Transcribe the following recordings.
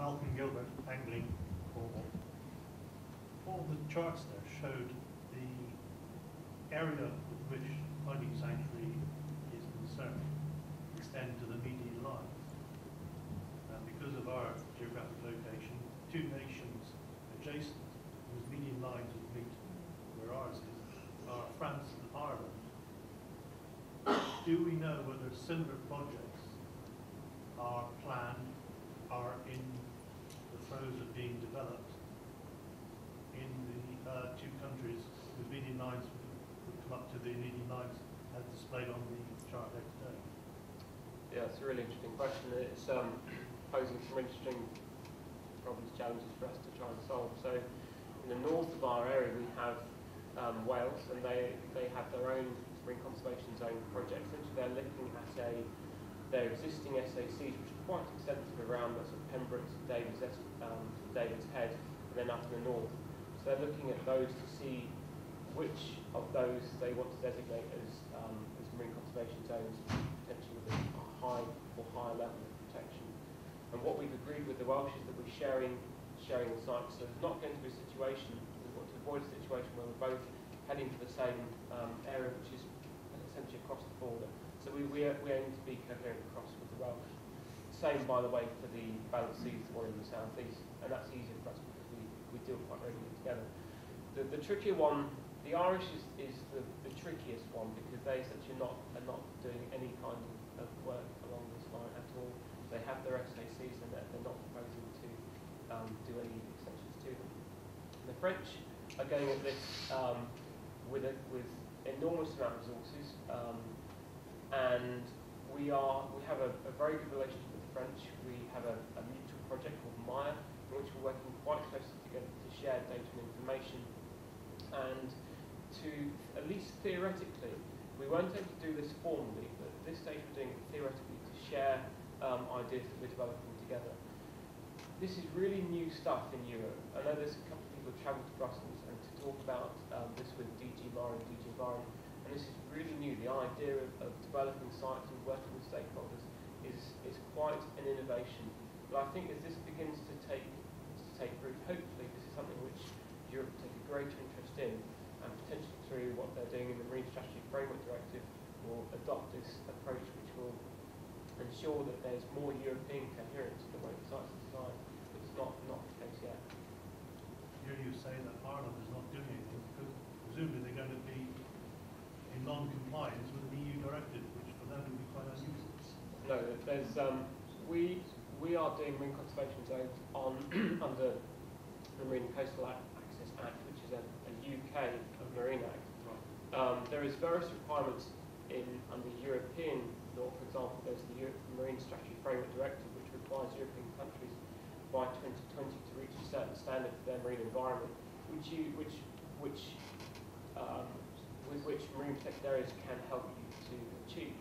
Malcolm Gilbert, Angling, Cornwall. All the charts there showed the area with which finding sanctuary is concerned extend to the median lines. And because of our geographic location, two nations adjacent whose median lines would meet where ours is are France and Ireland. Do we know whether similar projects are planned, are in the throes of being developed in the two countries whose median lines would come up to the median lines as displayed on the chart there today? Yeah, it's a really interesting question. It's posing some interesting problems, challenges for us to try and solve. So in the north of our area we have Wales, and they have their own marine conservation zone project. Essentially they're looking at their existing SACs, which are quite extensive around the sort of Pembroke to David's Head, and then up in the north. So they're looking at those to see which of those they want to designate as marine conservation zones, potentially with a high or higher level of protection. And what we've agreed with the Welsh is that we're sharing the sites. So there's not going to be a situation, we want to avoid a situation where we're both heading to the same area, which is essentially across the border. So we aim to be coherent across with the Welsh. Same, by the way, for the Balance Seas, the one in the southeast, and that's easier for us because we deal quite regularly together. The trickier one, the Irish is the trickiest one because they essentially are not doing any kind of work along this line at all. They have their SACs and they're not proposing to do any extensions to them. And the French are going at this with enormous amount of resources, and we have a very good relationship with the French. We have a mutual project called Maya, in which we're working quite closely together to share data and information, and to, at least theoretically, we won't able to do this formally, but at this stage we're doing it theoretically to share ideas that we're developing together. This is really new stuff in Europe. I know there's a couple of people who travel to Brussels and to talk about this with DG Mar and DG Environment, and this is really new. The idea of developing sites and working with stakeholders is quite an innovation. But I think as this begins to take root, hopefully this is something which Europe will take a greater interest in, and potentially through what they're doing in the Marine Strategy Framework Directive will adopt this approach, which will ensure that there's more European coherence in the way the sites are designed, but it's not the case yet. Here you say that Ireland is not doing anything because presumably they're going to be in non-compliance with the EU directive, which for them would be quite unusual. No, there's we are doing marine conservation zones on under the Marine and Coastal Access Act, which is a UK Marine Act. There is various requirements under European law. For example, there's the Marine Strategy Framework Directive, which requires European countries by 2020 to reach a certain standard for their marine environment, with which marine protected areas can help you to achieve.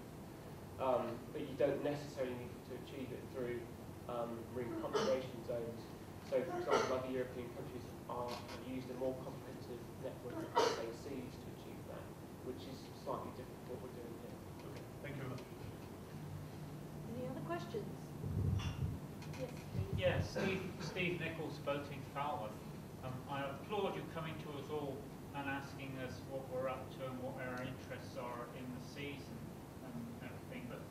But you don't necessarily need to achieve it through marine conservation zones. So, for example, other European countries have used a more comprehensive network of SACs to achieve that, which is slightly different from what we're doing here. Okay, thank you very much. Any other questions? Yes, please. Yeah, Steve Nichols, Boating Falmouth. I applaud you coming to us all and asking us what we're up to and what our interests are in the seas and everything. But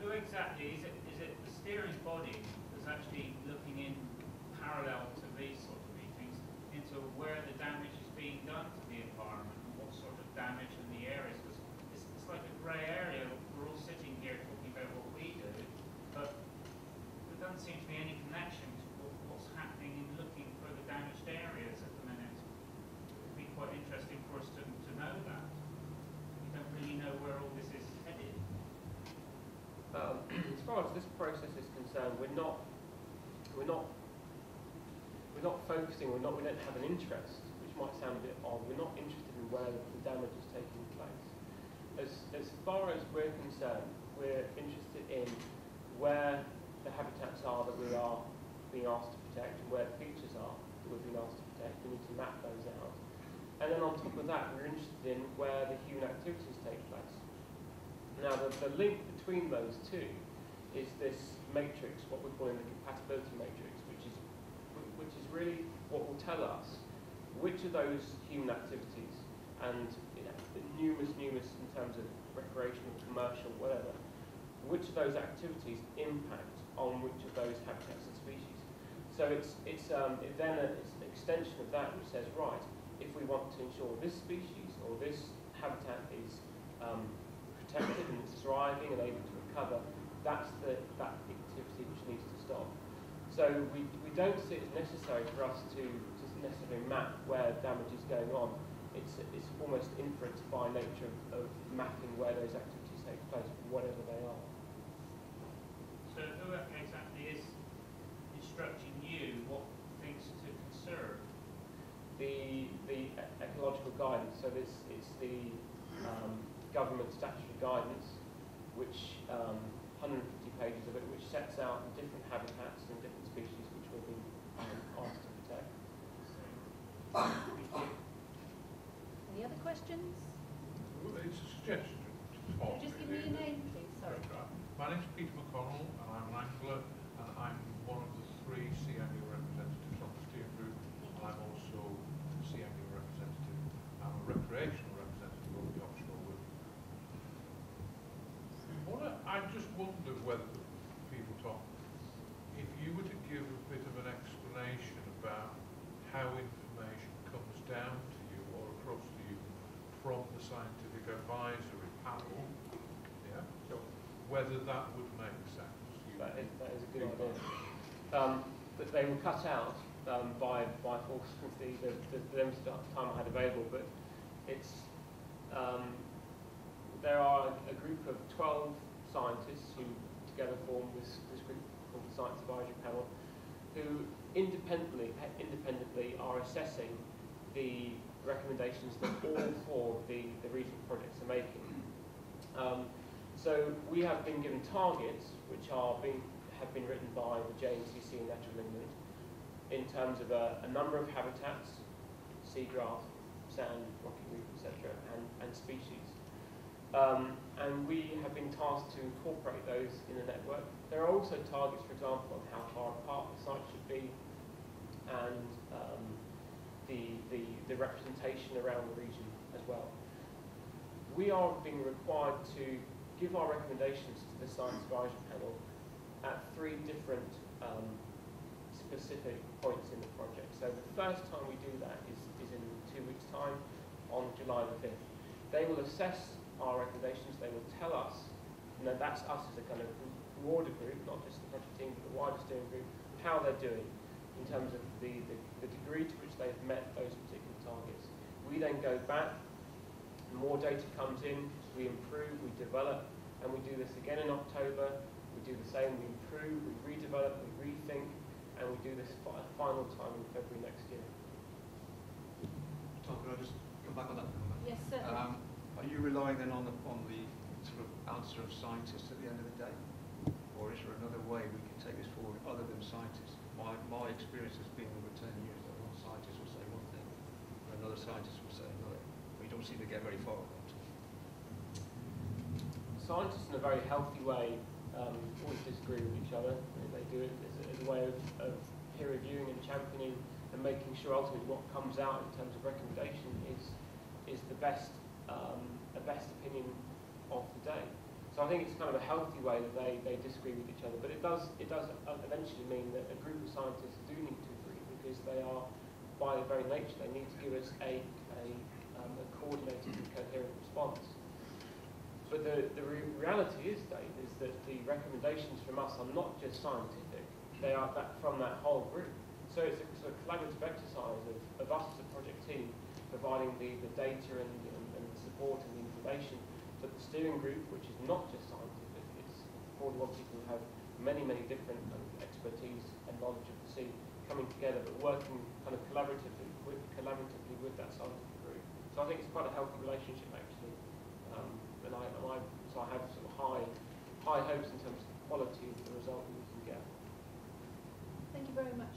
who exactly is it? Is it the steering body that's actually looking in parallel to these sort of meetings into where the damage is being done to the environment and what sort of damage in the areas? Because it's like a grey area. We're all sitting here talking about what we do, but there doesn't seem to be any connection to what's happening in looking for the damaged areas at the minute. It would be quite interesting for us to know that. We don't really know where all this is headed. As far as this process is concerned, we're not focusing. We don't have an interest, which might sound a bit odd. We're not interested in where the damage is taking place. As far as we're concerned, we're interested in where the habitats are that we are being asked to protect and where the features are that we're being asked to protect. We need to map those out. And then on top of that, we're interested in where the human activities take place. Now, the link between those two is this matrix, what we're calling the compatibility matrix, which is really what will tell us which of those human activities, and numerous in terms of recreational, commercial, whatever, which of those activities impact on which of those habitats and species. So it's then an extension of that which says, right, if we want to ensure this species or this habitat is protected and it's thriving and able to recover, that's that activity which needs to stop. So we don't see it as necessary for us to necessarily map where damage is going on. It's almost inference by nature of mapping where those activities take place, whatever they are. So who exactly is instructing you what things to conserve? The ecological guidance, so it's the government statutory guidance, which 150 pages of it, which sets out the different habitats and different species which we've been asked to protect. Any other questions? Well, it's a suggestion. Could you just give me your name, please? Sorry. My name's Peter McConnell, and I'm an angler, and I'm one of the 3 sea angler representatives on the steering group, and I'm also a sea angler representative. I'm a recreational representative of the offshore group. I just wondered whether people talk, if you were to give a bit of an explanation about how information comes down to you or across to you from the scientific advisory panel, yeah, Sure. whether that would make sense. That is a good idea. That they were cut out by force of the limited time I had available, but it's there are a group of 12 scientists who together form this group called the Science Advisory Panel, who independently are assessing the recommendations that all 4 of the regional projects are making. So we have been given targets which have been written by the JNCC and Natural England in terms of a number of habitats, seagrass, sand, rocky reef, etc., and species. And we have been tasked to incorporate those in the network. There are also targets, for example, on how far apart the site should be, and the representation around the region as well. We are being required to give our recommendations to the Science Advisory Panel at 3 different specific points in the project. So the first time we do that is in 2 weeks' time, on July the 5th. They will assess our recommendations, they will tell us, and then that's us as a kind of broader group, not just the project team, but the wider steering group, how they're doing in terms of the degree to which they've met those particular targets. We then go back, more data comes in, we improve, we develop, and we do this again in October. We do the same, we improve, we redevelop, we rethink, and we do this a final time in February next year. Tom, could I just come back on that for a moment? Yes, certainly. Are you relying then on the sort of answer of scientists at the end of the day? Or is there another way we can take this forward other than scientists? My experience has been over 10 years that one scientist will say one thing, and another scientist will say another. We don't seem to get very far with that. Scientists, in a very healthy way, always disagree with each other. They do it as a way of peer reviewing and championing and making sure ultimately what comes out in terms of recommendation is the best opinion of the day. So I think it's kind of a healthy way that they disagree with each other. But it does eventually mean that a group of scientists do need to agree, because they are, by their very nature, they need to give us a coordinated and coherent response. But the reality is, Dave, is that the recommendations from us are not just scientific, they are from that whole group. So it's a sort of collaborative exercise of us as a project team providing the data and the support and the information, but the steering group, which is not just scientific, it's 41 people who have many different expertise and knowledge of the sea coming together, but working kind of collaboratively with that scientific group. So I think it's quite a healthy relationship, actually. So I have sort of high hopes in terms of the quality of the result that we can get. Thank you very much.